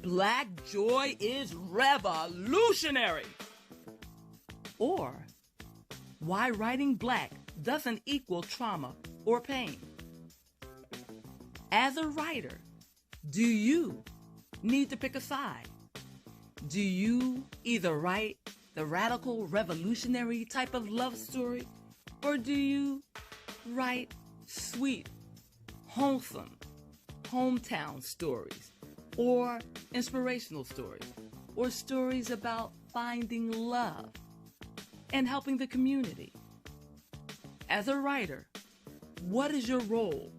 Black joy is revolutionary. Or why writing black doesn't equal trauma or pain. As a writer, do you need to pick a side? Do you either write the radical revolutionary type of love story, or do you write sweet, wholesome, hometown stories, or inspirational stories, or stories about finding love and helping the community? As a writer, what is your role?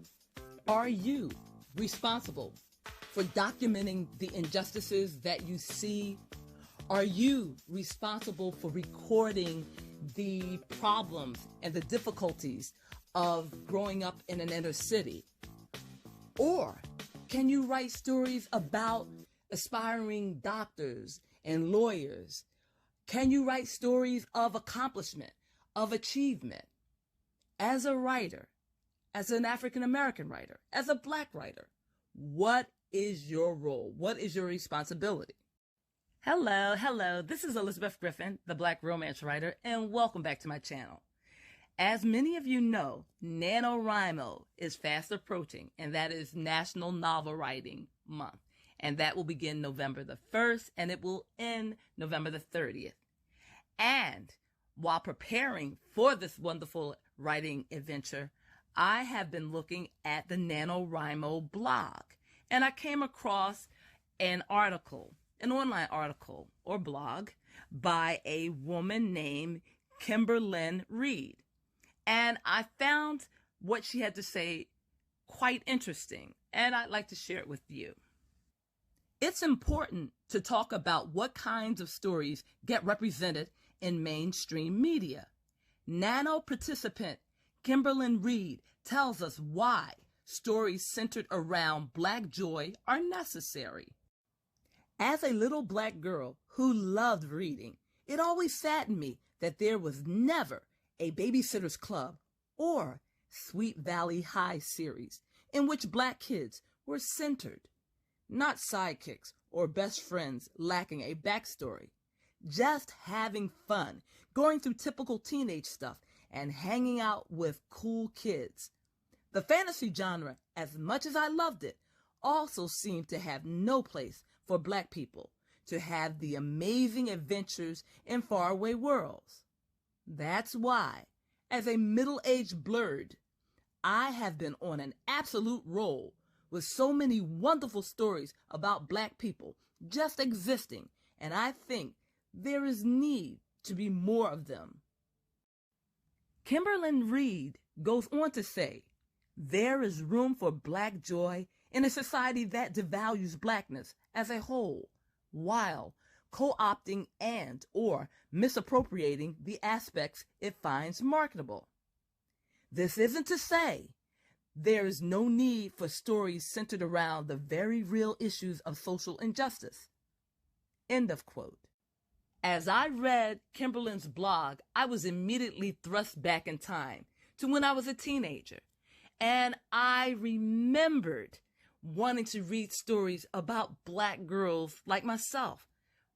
Are you responsible for documenting the injustices that you see? Are you responsible for recording the problems and the difficulties of growing up in an inner city? Or can you write stories about aspiring doctors and lawyers? Can you write stories of accomplishment, of achievement? As a writer, as an African American writer, as a Black writer, what is your role? What is your responsibility? Hello. This is Elizabeth Griffin, the Black romance writer, and welcome back to my channel. As many of you know, NaNoWriMo is fast approaching, and that is National Novel Writing Month. And that will begin November the 1st, and it will end November the 30th. And while preparing for this wonderful writing adventure, I have been looking at the NaNoWriMo blog, and I came across an online article or blog by a woman named Kimberlyn Reed. And I found what she had to say quite interesting, and I'd like to share it with you. It's important to talk about what kinds of stories get represented in mainstream media. Nano participant Kimberlyn Reed tells us why stories centered around Black joy are necessary. As a little Black girl who loved reading, it always saddened me that there was never a Babysitter's Club or Sweet Valley High series in which Black kids were centered, not sidekicks or best friends lacking a backstory, just having fun, going through typical teenage stuff and hanging out with cool kids. The fantasy genre, as much as I loved it, also seemed to have no place for Black people to have the amazing adventures in faraway worlds. That's why, as a middle-aged blurred, I have been on an absolute roll with so many wonderful stories about Black people just existing, and I think there is need to be more of them. Kimberlyn Reed goes on to say, there is room for Black joy in a society that devalues Blackness as a whole, while co-opting and or misappropriating the aspects it finds marketable. This isn't to say there is no need for stories centered around the very real issues of social injustice. End of quote. As I read Kimberlyn's blog, I was immediately thrust back in time to when I was a teenager, and I remembered wanting to read stories about Black girls like myself,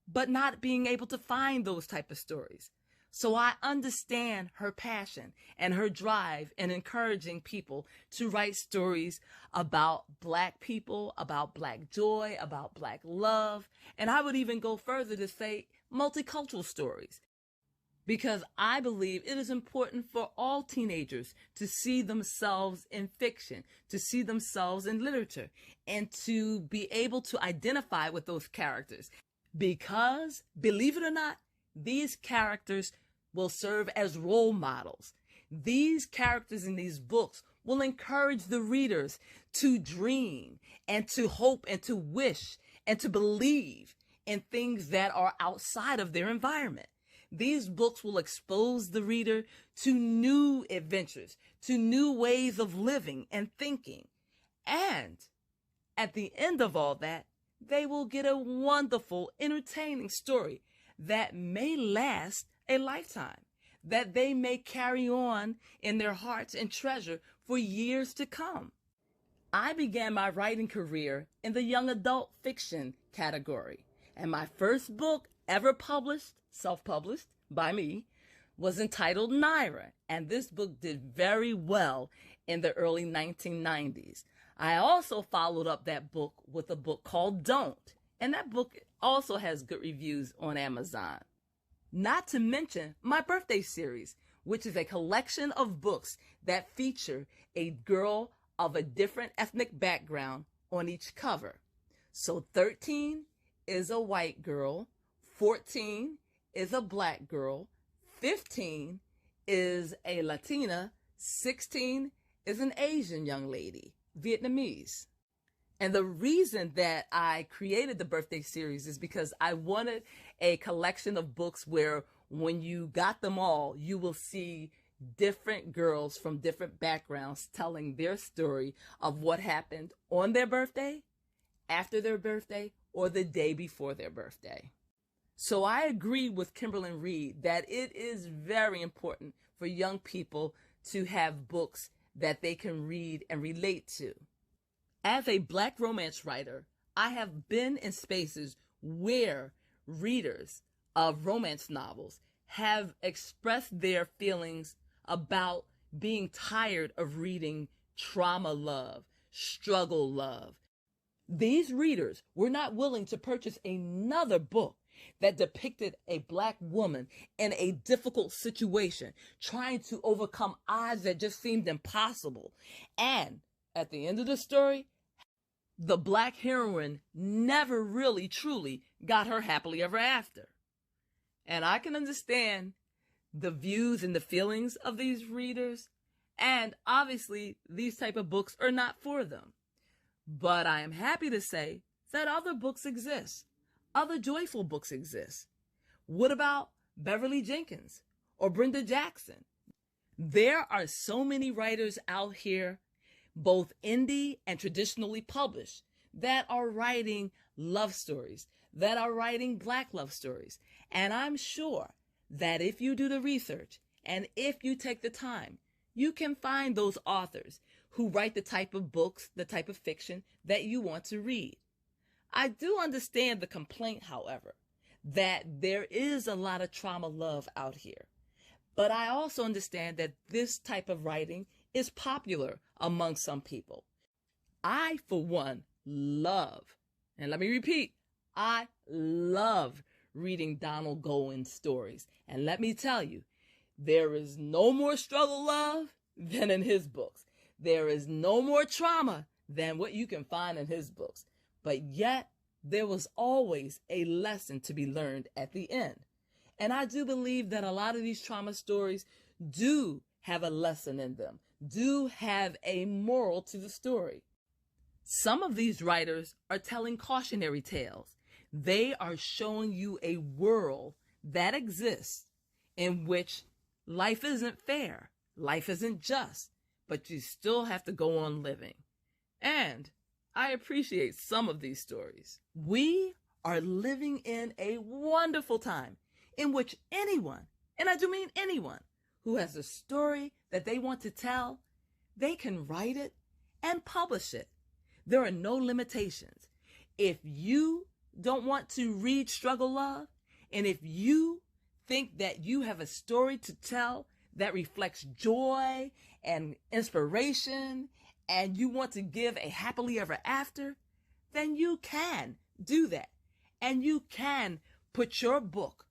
but not being able to find those type of stories. So I understand her passion and her drive in encouraging people to write stories about Black people, about Black joy, about Black love, and I would even go further to say multicultural stories, because I believe it is important for all teenagers to see themselves in fiction, to see themselves in literature, and to be able to identify with those characters. Because, believe it or not, these characters will serve as role models. These characters in these books will encourage the readers to dream and to hope and to wish and to believe in things that are outside of their environment. These books will expose the reader to new adventures, to new ways of living and thinking. And at the end of all that, they will get a wonderful, entertaining story that may last a lifetime, that they may carry on in their hearts and treasure for years to come. I began my writing career in the young adult fiction category. And my first book ever published, self-published by me, was entitled Naira. And this book did very well in the early 1990s. I also followed up that book with a book called Don't. And that book also has good reviews on Amazon. Not to mention my birthday series, which is a collection of books that feature a girl of a different ethnic background on each cover. So 13 is a white girl, 14 is a black girl, 15 is a Latina, 16 is an Asian young lady, Vietnamese. And the reason that I created the birthday series is because I wanted a collection of books where when you got them all, you will see different girls from different backgrounds telling their story of what happened on their birthday, after their birthday, or the day before their birthday. So I agree with Kimberly Reed that it is very important for young people to have books that they can read and relate to. As a Black romance writer, I have been in spaces where readers of romance novels have expressed their feelings about being tired of reading trauma love, struggle love. These readers were not willing to purchase another book that depicted a Black woman in a difficult situation, trying to overcome odds that just seemed impossible. And at the end of the story, the Black heroine never really truly got her happily ever after. And I can understand the views and the feelings of these readers, and obviously these type of books are not for them. But I am happy to say that other books exist. Other joyful books exist. What about Beverly Jenkins or Brenda Jackson? There are so many writers out here, both indie and traditionally published, that are writing love stories, that are writing Black love stories. And I'm sure that if you do the research and if you take the time, you can find those authors who write the type of books, the type of fiction that you want to read. I do understand the complaint, however, that there is a lot of trauma love out here. But I also understand that this type of writing is popular among some people. I, for one, love, and let me repeat, I love reading Donald Gowan's stories. And let me tell you, there is no more struggle love than in his books. There is no more trauma than what you can find in his books. But yet, there was always a lesson to be learned at the end. And I do believe that a lot of these trauma stories do have a lesson in them, do have a moral to the story. Some of these writers are telling cautionary tales. They are showing you a world that exists in which life isn't fair, life isn't just, but you still have to go on living. And I appreciate some of these stories. We are living in a wonderful time in which anyone, and I do mean anyone, who has a story that they want to tell, they can write it and publish it. There are no limitations. If you don't want to read struggle love, and if you think that you have a story to tell that reflects joy and inspiration, and you want to give a happily ever after, then you can do that. And you can put your book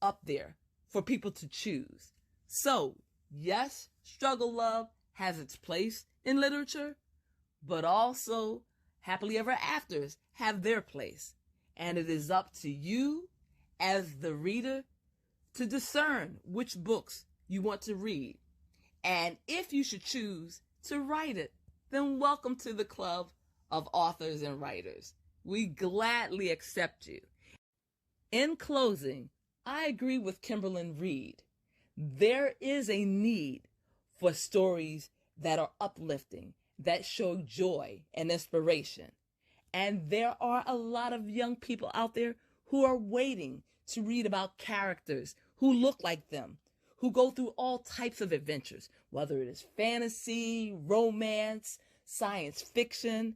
up there for people to choose. So, yes, struggle love has its place in literature, but also happily ever afters have their place. And it is up to you as the reader to discern which books you want to read. And if you should choose to write it, then welcome to the club of authors and writers. We gladly accept you. In closing, I agree with Kimberly Reed. There is a need for stories that are uplifting, that show joy and inspiration. And there are a lot of young people out there who are waiting to read about characters who look like them, who go through all types of adventures, whether it is fantasy, romance, science fiction.